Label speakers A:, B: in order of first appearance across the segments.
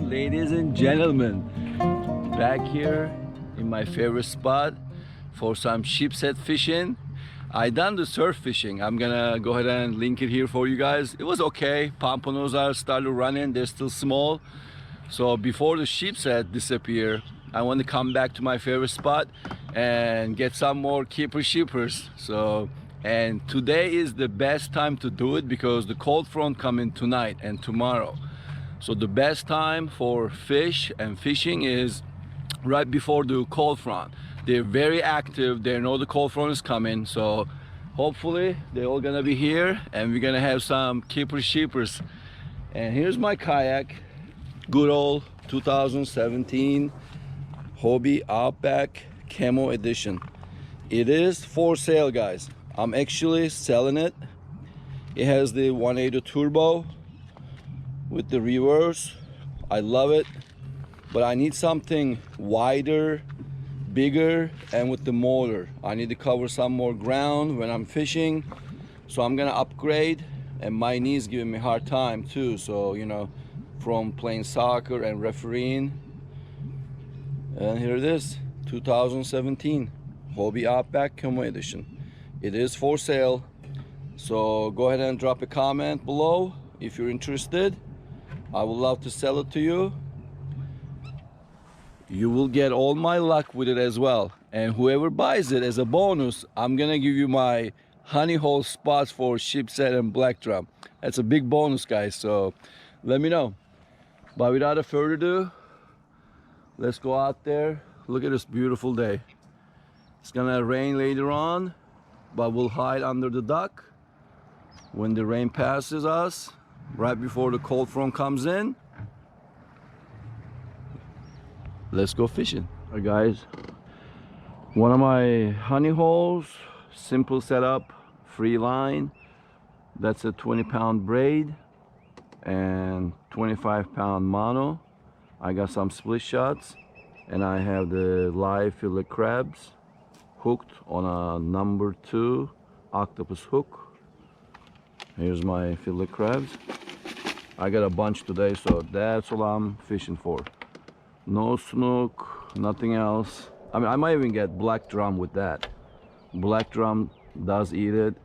A: Ladies and gentlemen, back here in my favorite spot for some sheepshead fishing. I done the surf fishing. I'm gonna go ahead and link it here for you guys. It was okay. Pompanos are started running. They're still small. So before the sheepshead disappear, I want to come back to my favorite spot and get some more keeper sheepers. So, and today is the best time to do it because the cold front coming tonight and tomorrow. So the best time for fish and fishing is right before the cold front. They're very active. They know the cold front is coming. So hopefully they're all gonna be here and we're gonna have some keeper sheepers. And here's my kayak, good old 2017 Hobie Outback Camo Edition. It is for sale, guys. I'm actually selling it. It has the 180 turbo with the reverse. I love it, but I need something wider, bigger, and with the motor. I need to cover some more ground when I'm fishing, so I'm gonna upgrade. And my knee's giving me a hard time too, so you know, from playing soccer and refereeing. And here it is, 2017 Hobie Outback Camo Edition. It is for sale, so go ahead and drop a comment below if you're interested. I would love to sell it to you. You will get all my luck with it as well. And whoever buys it as a bonus, I'm gonna give you my honey hole spots for sheepshead and black drum. That's a big bonus, guys, so let me know. But without further ado, let's go out there. Look at this beautiful day. It's gonna rain later on, but we'll hide under the dock when the rain passes us, right before the cold front comes in. Let's go fishing. All right, guys, one of my honey holes, simple setup, free line. That's a 20-pound braid and 25-pound mono. I got some split shots, and I have the live fiddler crabs hooked on a number 2 octopus hook. Here's my fiddler crabs. I got a bunch today, so that's all I'm fishing for. No snook, nothing else. I mean, I might even get black drum with that. Black drum does eat it.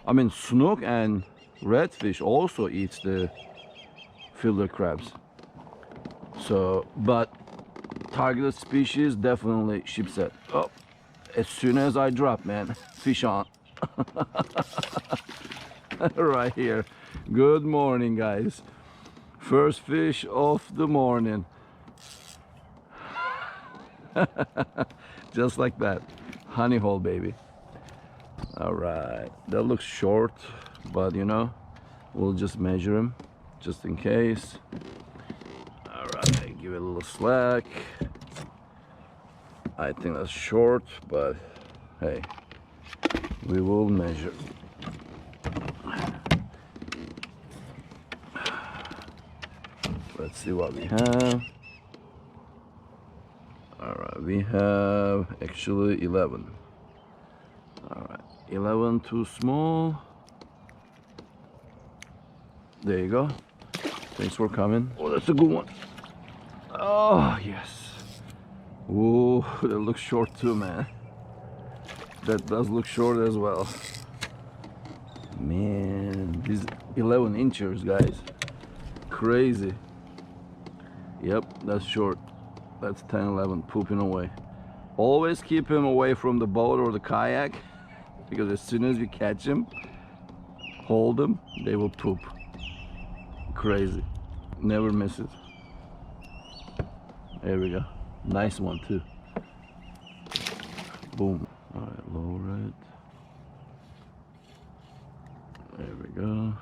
A: I mean, snook and redfish also eats the fiddler crabs. So, but targeted species, definitely sheepshead. Oh, as soon as I drop, man, fish on. Right here. Good morning, guys. First fish of the morning. Just like that. Honey hole, baby. All right, that looks short, but you know, we'll just measure him just in case. All right, give it a little slack. I think that's short, but hey, we will measure. Let's see what we have. All right, we have actually 11. All right, 11 too small. There you go. Thanks for coming. Oh, that's a good one. Oh, yes. Oh, that looks short too, man. That does look short as well. Man, these 11 inches, guys. Crazy. Yep, that's short. That's 10, 11, pooping away. Always keep him away from the boat or the kayak, because as soon as you catch him, hold them, they will poop. Crazy. Never misses. There we go. Nice one too. Boom. All right, lower it. There we go.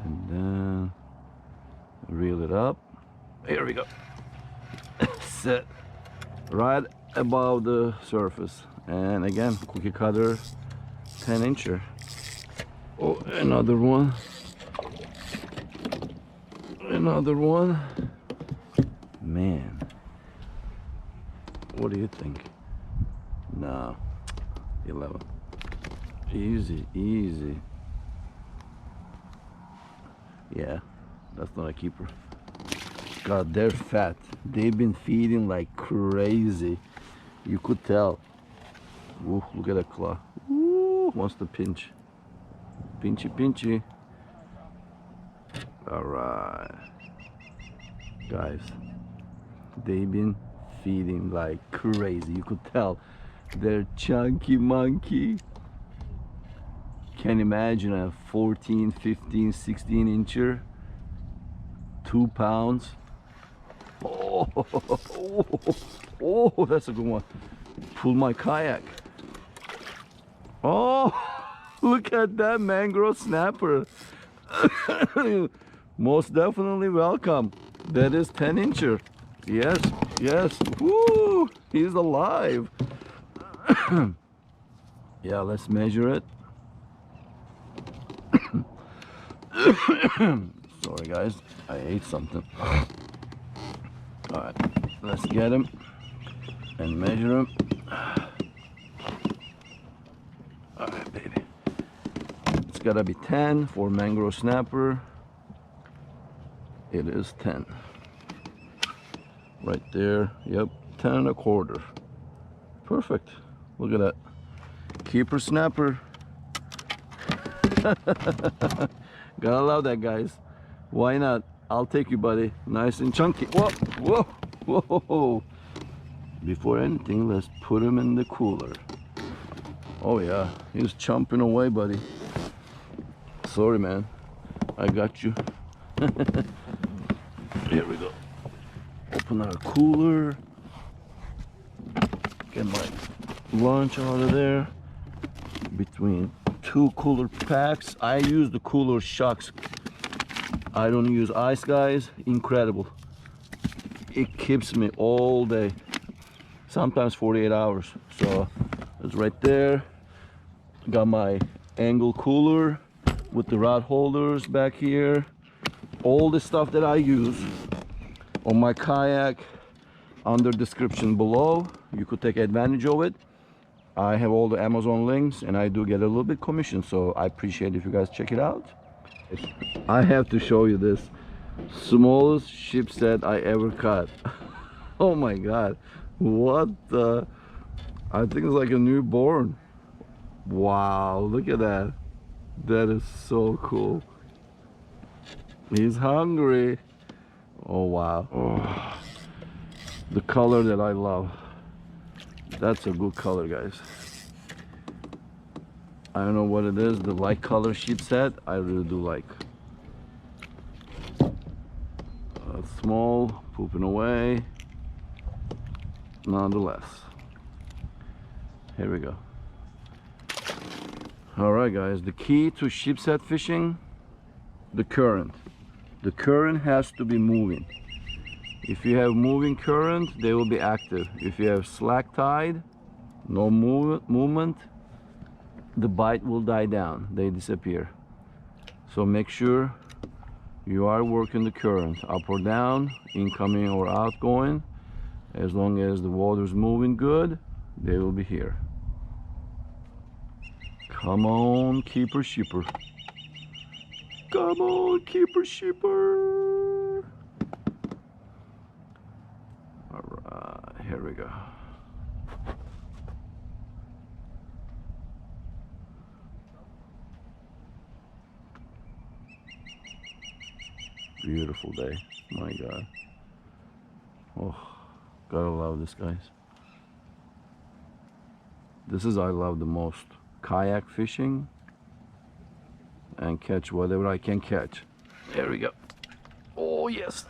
A: And then reel it up. Here we go. Set right above the surface. And again, cookie cutter 10-incher. Oh, another one. Another one. Man, what do you think? No, 11. Easy, easy. Yeah, that's not a keeper. God, they're fat. They've been feeding like crazy. You could tell. Ooh, look at that claw. Ooh, wants to pinch. Pinchy, pinchy. All right, guys. They've been feeding like crazy. You could tell. They're chunky monkey. Can't imagine a 14, 15, 16-incher. 2 pounds. Oh, oh, that's a good one. Pull my kayak. Oh, look at that mangrove snapper. Most definitely welcome. That is 10-incher. Yes, yes. Woo, he's alive. Yeah, let's measure it. Sorry guys, I ate something. Alright, let's get him and measure him. Alright, baby. It's gotta be 10 for mangrove snapper. It is 10. Right there, yep, 10 1/4. Perfect. Look at that. Keeper snapper. Gotta love that, guys. Why not? I'll take you, buddy. Nice and chunky. Whoa, whoa, whoa. Before anything, let's put him in the cooler. Oh yeah, he's chomping away, buddy. Sorry, man. I got you. Here we go. Open our cooler. Get my lunch out of there. Between 2 cooler packs. I use the cooler shocks. I don't use ice, guys. Incredible. It keeps me all day. Sometimes 48 hours. So it's right there. Got my angle cooler with the rod holders back here. All the stuff that I use on my kayak under description below. You could take advantage of it. I have all the Amazon links and I do get a little bit commission, so I appreciate if you guys check it out. I have to show you this smallest sheepshead I ever caught. Oh my god, what the, I think it's like a newborn. Wow, look at that. That is so cool. He's hungry. Oh wow. Oh, the color that I love. That's a good color, guys. I don't know what it is, the light color sheepshead, I really do like. Small, pooping away. Nonetheless. Here we go. Alright guys, the key to sheepshead fishing, the current. The current has to be moving. If you have moving current, they will be active. If you have slack tide, no movement, the bite will die down. They disappear. So make sure you are working the current, up or down, incoming or outgoing. As long as the water's moving good, they will be here. Come on, keeper sheeper. Come on, keeper sheeper. Alright, here we go. Beautiful day, my god. Oh, gotta love this, guys. This is I love the most. Kayak fishing and catch whatever I can catch. There we go. Oh yes.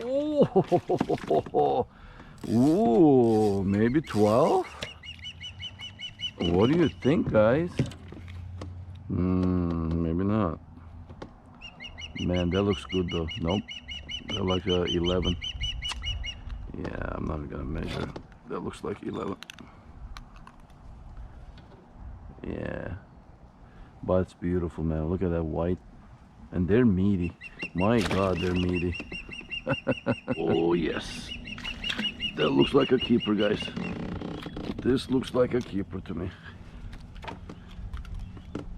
A: Oh, ooh, maybe 12. What do you think, guys? Maybe not. Man, that looks good though. Nope. They're like 11. Yeah, I'm not gonna measure. That looks like 11. Yeah. But it's beautiful, man. Look at that white. And they're meaty. My God, they're meaty. Oh, yes. That looks like a keeper, guys. This looks like a keeper to me.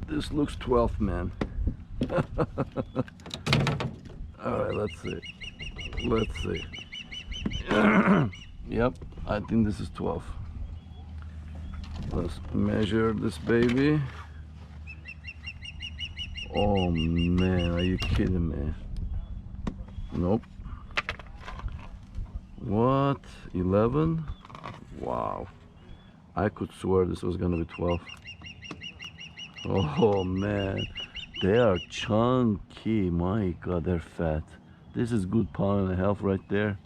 A: This looks 12, man. Alright, let's see. Let's see. Yep, I think this is 12. Let's measure this baby. Oh man, are you kidding me? Nope. What? 11? Wow. I could swear this was gonna be 12. Oh man, they are chunky. My God, they're fat. This is good £1.5 right there.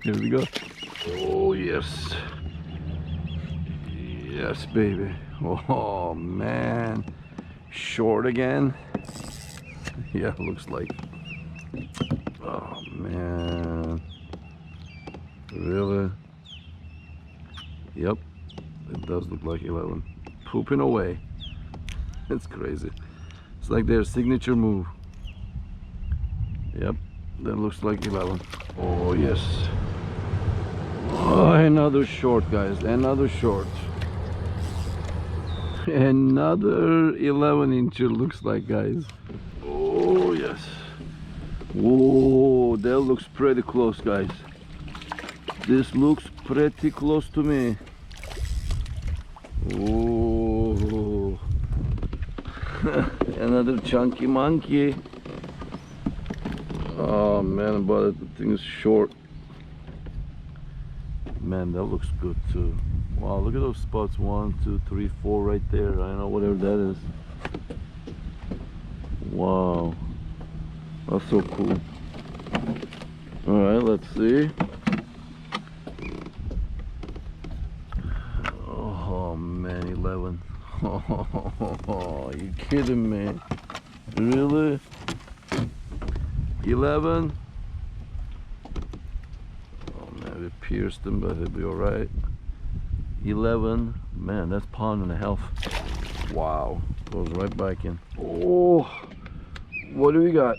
A: Here we go. Oh yes. Yes, baby. Oh man. Short again. Yeah, looks like. Oh man. Really? Yep. It does look like 11. Pooping away. It's crazy. It's like their signature move. Yep. That looks like 11. Oh yes. Oh, another short, guys. Another short. Another 11-incher looks like, guys. Oh yes. Whoa, that looks pretty close, guys. This looks pretty close to me. Oh. Another chunky monkey. Oh man, but the thing is short. Man, that looks good too. Wow, look at those spots. 1, 2, 3, 4 right there. I don't know, whatever that is. Wow, that's so cool. All right, let's see. Oh man, 11. Oh, you kidding me? Really? 11? Oh man, we pierced him, but he'll be all right. 11. Man, that's £1.5. Wow, goes right back in. Oh, what do we got?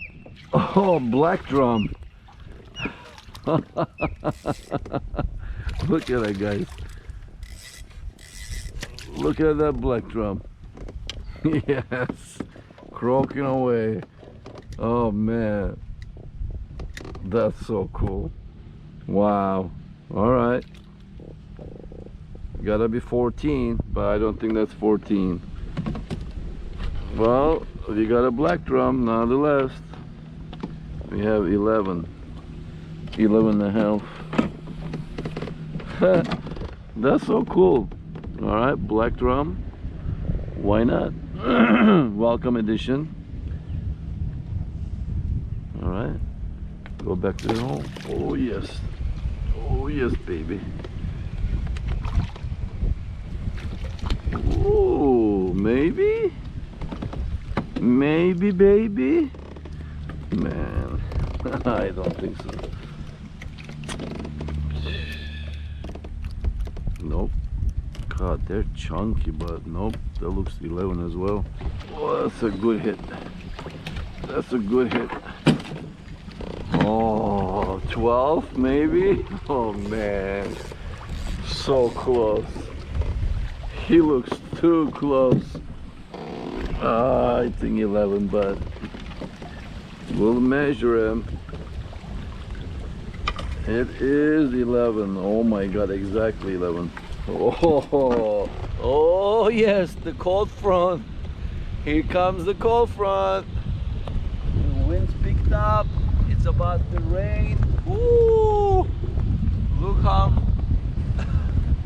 A: Oh, black drum. Look at that, guys. Look at that black drum. Yes, croaking away. Oh man, that's so cool. Wow. All right, gotta be 14, but I don't think that's 14. Well, we got a black drum nonetheless. We have 11 and a half. That's so cool. All right, black drum, why not? Welcome edition. All right, go back to the home. Oh yes, oh yes, baby. Oh, maybe, baby. Man, I don't think so. Nope. God, they're chunky, but nope, that looks 11 as well. Oh, that's a good hit. That's a good hit. Oh, 12 maybe? Oh man, so close. He looks too close. I think 11, but we'll measure him. It is 11. Oh my God, exactly 11. Oh, oh yes, the cold front. Here comes the cold front. The wind's picked up. It's about to rain. Woo! Look how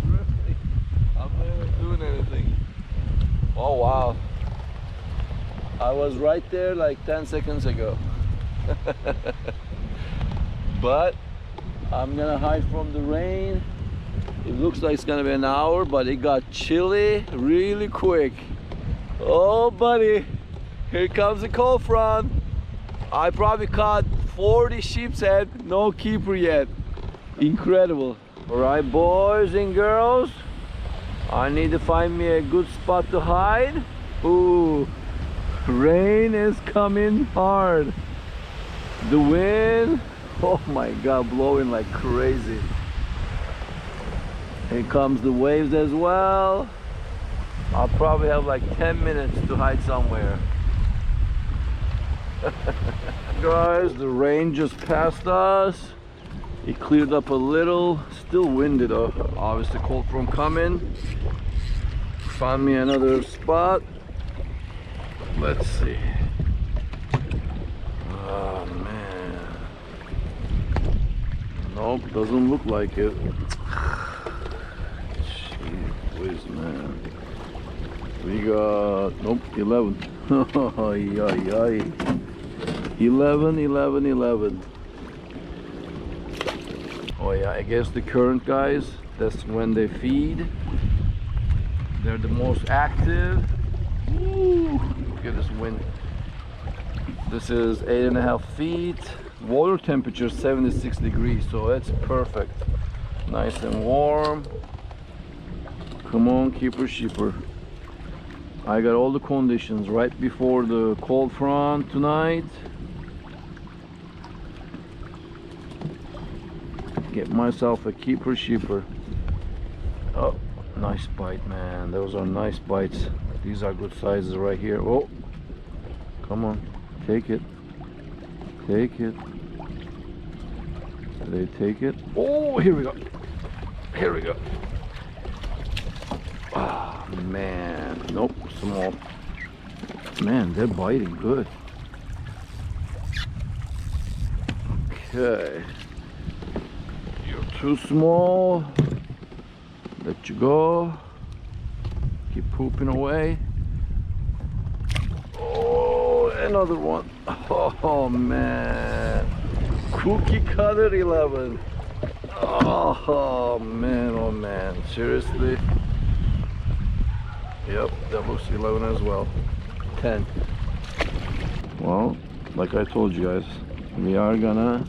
A: really, I'm not even doing anything. Oh wow. I was right there like 10 seconds ago. But I'm gonna hide from the rain. It Looks like it's gonna be an hour, but it got chilly really quick. Oh buddy, here comes the cold front. I probably caught 40 sheepshead, no keeper yet. Incredible. All right, boys and girls, I need to find me a good spot to hide. Ooh, rain is coming hard. The wind, oh my God, blowing like crazy. Here comes the waves as well. I'll probably have like 10 minutes to hide somewhere. Guys, the rain just passed us. It cleared up a little. Still windy though. Obviously cold front coming. Found me another spot. Let's see. Oh man. Nope, doesn't look like it. Gee whiz, man. We got, nope, 11. 11. Oh yeah, I guess the current guys, that's when they feed. They're the most active. Ooh, look at this wind. This is 8.5 feet. Water temperature 76 degrees, so that's perfect. Nice and warm. Come on, keeper sheeper. I got all the conditions right before the cold front tonight. Get myself a keeper sheeper. Oh, nice bite, man. Those are nice bites. These are good sizes right here. Oh, come on, take it. Take it. Did they take it? Oh, here we go. Here we go. Ah, oh, man. Nope, small. Man, they're biting good. Okay. You're too small. Let you go. Keep pooping away. Oh, another one. Oh man. Cookie cutter 11. Oh man, oh man. Seriously? Yep, that looks 11 as well. 10. Well, like I told you guys, we are gonna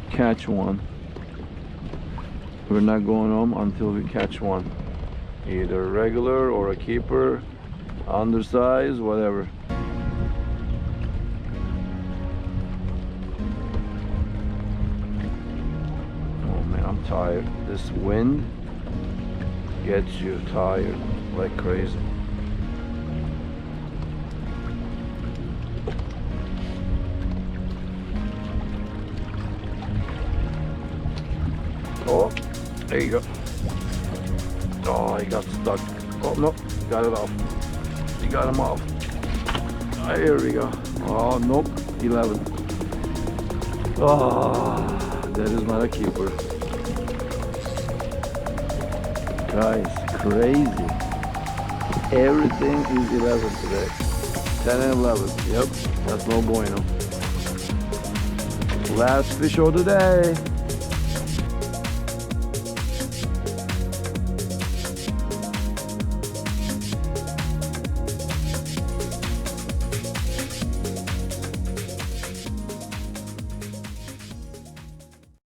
A: catch one. We're not going home until we catch one. Either a regular or a keeper, undersized, whatever. Oh man, I'm tired. This wind gets you tired like crazy. Oh, there you go. Oh, he got stuck. Oh no, got it off. He got him off. Ah, here we go. Oh nope, 11. Oh, that is not a keeper. Guys, crazy. Everything is 11 today. 10 and 11. Yep, that's no bueno. Last fish of the day.